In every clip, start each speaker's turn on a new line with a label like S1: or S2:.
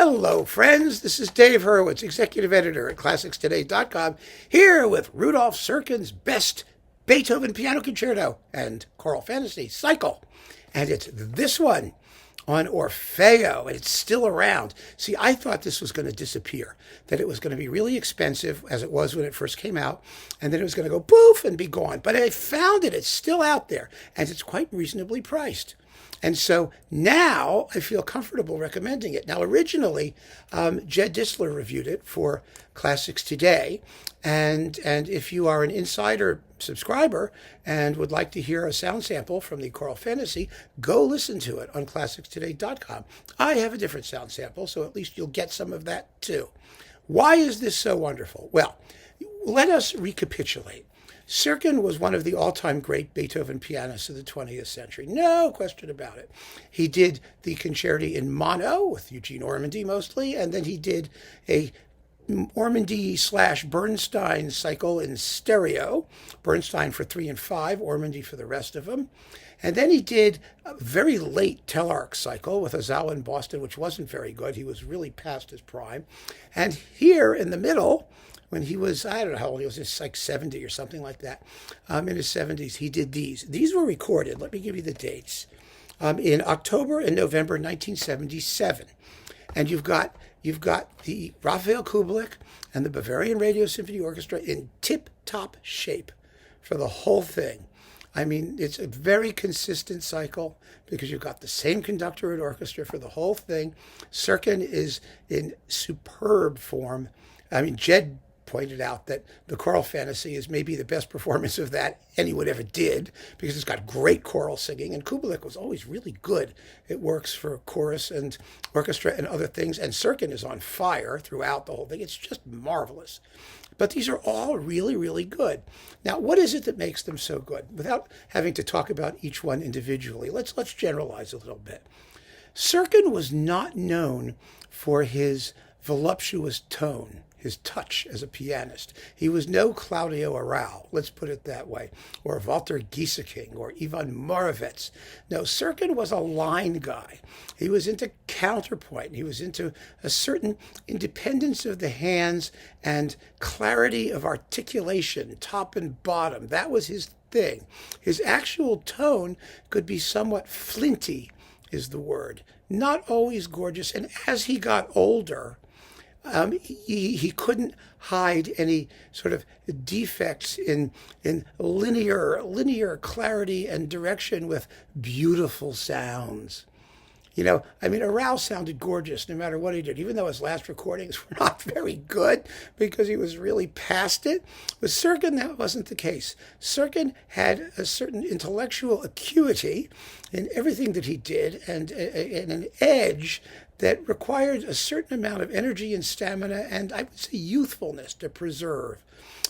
S1: Hello, friends. This is Dave Hurwitz, executive editor at ClassicsToday.com, here with Rudolf Serkin's best Beethoven piano concerto and choral fantasy cycle. And it's this one on Orfeo, and it's still around. See, I thought this was going to disappear, that it was going to be really expensive, as it was when it first came out, and then it was going to go poof and be gone. But I found it. It's still out there, and it's quite reasonably priced. And so now I feel comfortable recommending it. Now, originally, Jed Disler reviewed it for Classics Today. And if you are an insider subscriber and would like to hear a sound sample from the Choral Fantasy, go listen to it on ClassicsToday.com. I have a different sound sample, so at least you'll get some of that too. Why is this so wonderful? Well, let us recapitulate. Serkin was one of the all-time great Beethoven pianists of the 20th century. No question about it. He did the concerti in mono with Eugene Ormandy mostly, and then he did a Ormandy/Bernstein cycle in stereo, Bernstein for 3 and 5, Ormandy for the rest of them. And then he did a very late Telarc cycle with Ozawa in Boston, which wasn't very good. He was really past his prime. And here in the middle, when he was, I don't know how old he was, just like 70 or something like that, in his 70s, he did these. These were recorded, let me give you the dates, in October and November 1977. And you've got the Rafael Kubelik and the Bavarian Radio Symphony Orchestra in tip-top shape for the whole thing. I mean, it's a very consistent cycle because you've got the same conductor and orchestra for the whole thing. Serkin is in superb form. I mean, Jed pointed out that the Choral Fantasy is maybe the best performance of that anyone ever did because it's got great choral singing, and Kubelik was always really good. It works for chorus and orchestra and other things, and Serkin is on fire throughout the whole thing. It's just marvelous. But these are all really, really good. Now, what is it that makes them so good? Without having to talk about each one individually, let's generalize a little bit. Serkin was not known for his voluptuous tone, his touch as a pianist. He was no Claudio Arrau, let's put it that way, or Walter Gieseking, or Ivan Moravec. No, Serkin was a line guy. He was into counterpoint. He was into a certain independence of the hands and clarity of articulation, top and bottom. That was his thing. His actual tone could be somewhat flinty, is the word. Not always gorgeous. And as he got older, he couldn't hide any sort of defects in linear clarity and direction with beautiful sounds. You know, I mean, Arrau sounded gorgeous no matter what he did, even though his last recordings were not very good because he was really past it. With Serkin, that wasn't the case. Serkin had a certain intellectual acuity in everything that he did and an edge that required a certain amount of energy and stamina and, I would say, youthfulness to preserve.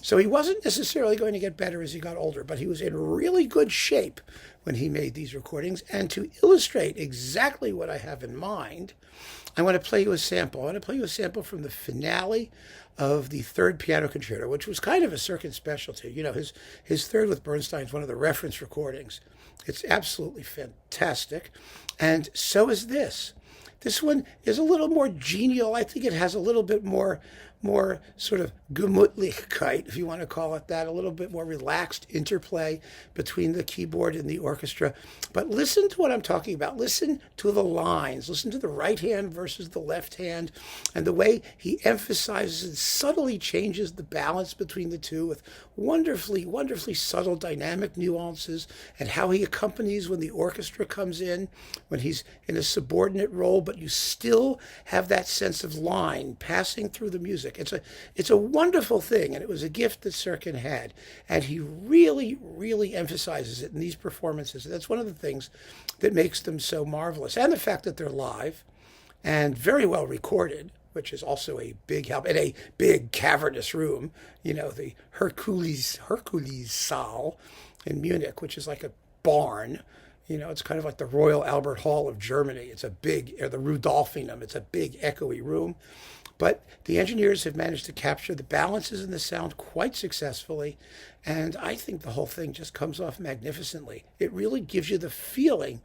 S1: So he wasn't necessarily going to get better as he got older, but he was in really good shape when he made these recordings. And to illustrate exactly what I have in mind, I want to play you a sample. I want to play you a sample from the finale of the third piano concerto, which was kind of a Serkin specialty. You know, his third with Bernstein is one of the reference recordings. It's absolutely fantastic. And so is this. This one is a little more genial. I think it has a little bit more sort of Gemütlichkeit, if you want to call it that, a little bit more relaxed interplay between the keyboard and the orchestra. But listen to what I'm talking about. Listen to the lines. Listen to the right hand versus the left hand, and the way he emphasizes and subtly changes the balance between the two with wonderfully, wonderfully subtle dynamic nuances, and how he accompanies when the orchestra comes in, when he's in a subordinate role, but you still have that sense of line passing through the music. It's a wonderful thing, and it was a gift that Serkin had, and he really, really emphasizes it in these performances. That's one of the things that makes them so marvelous, and the fact that they're live and very well recorded, which is also a big help, in a big cavernous room, you know, the Hercules Saal in Munich, which is like a barn. You know, it's kind of like the Royal Albert Hall of Germany. It's a big, or the Rudolfinum, it's a big echoey room. But the engineers have managed to capture the balances in the sound quite successfully, and I think the whole thing just comes off magnificently. It really gives you the feeling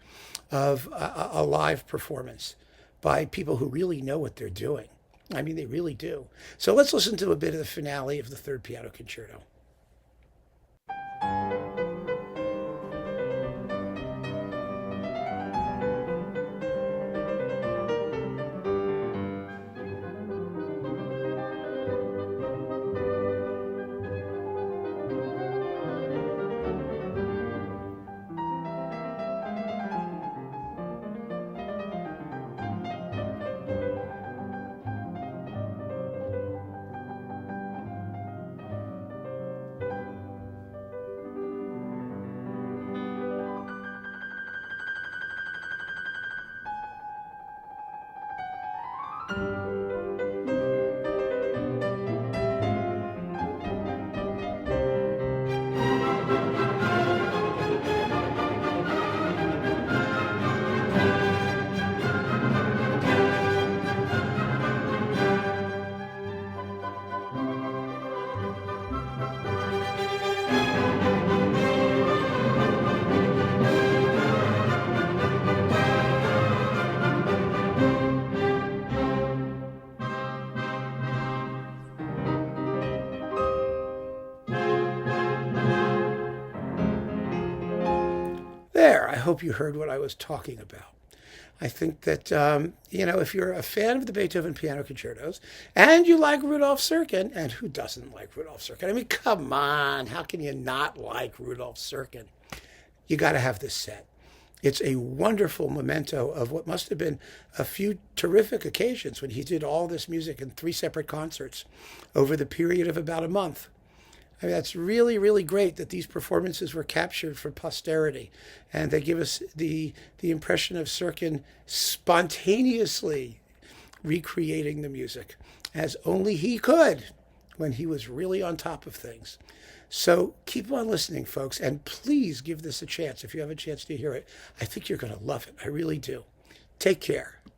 S1: of a live performance. by people who really know what they're doing. I mean, they really do. So let's listen to a bit of the finale of the Third Piano Concerto. There, I hope you heard what I was talking about. I think that, if you're a fan of the Beethoven piano concertos and you like Rudolf Serkin, and who doesn't like Rudolf Serkin? I mean, come on, how can you not like Rudolf Serkin? You got to have this set. It's a wonderful memento of what must have been a few terrific occasions when he did all this music in 3 separate concerts over the period of about a month. I mean, that's really, really great that these performances were captured for posterity. And they give us the impression of Serkin spontaneously recreating the music as only he could when he was really on top of things. So keep on listening, folks, and please give this a chance. If you have a chance to hear it, I think you're going to love it. I really do. Take care.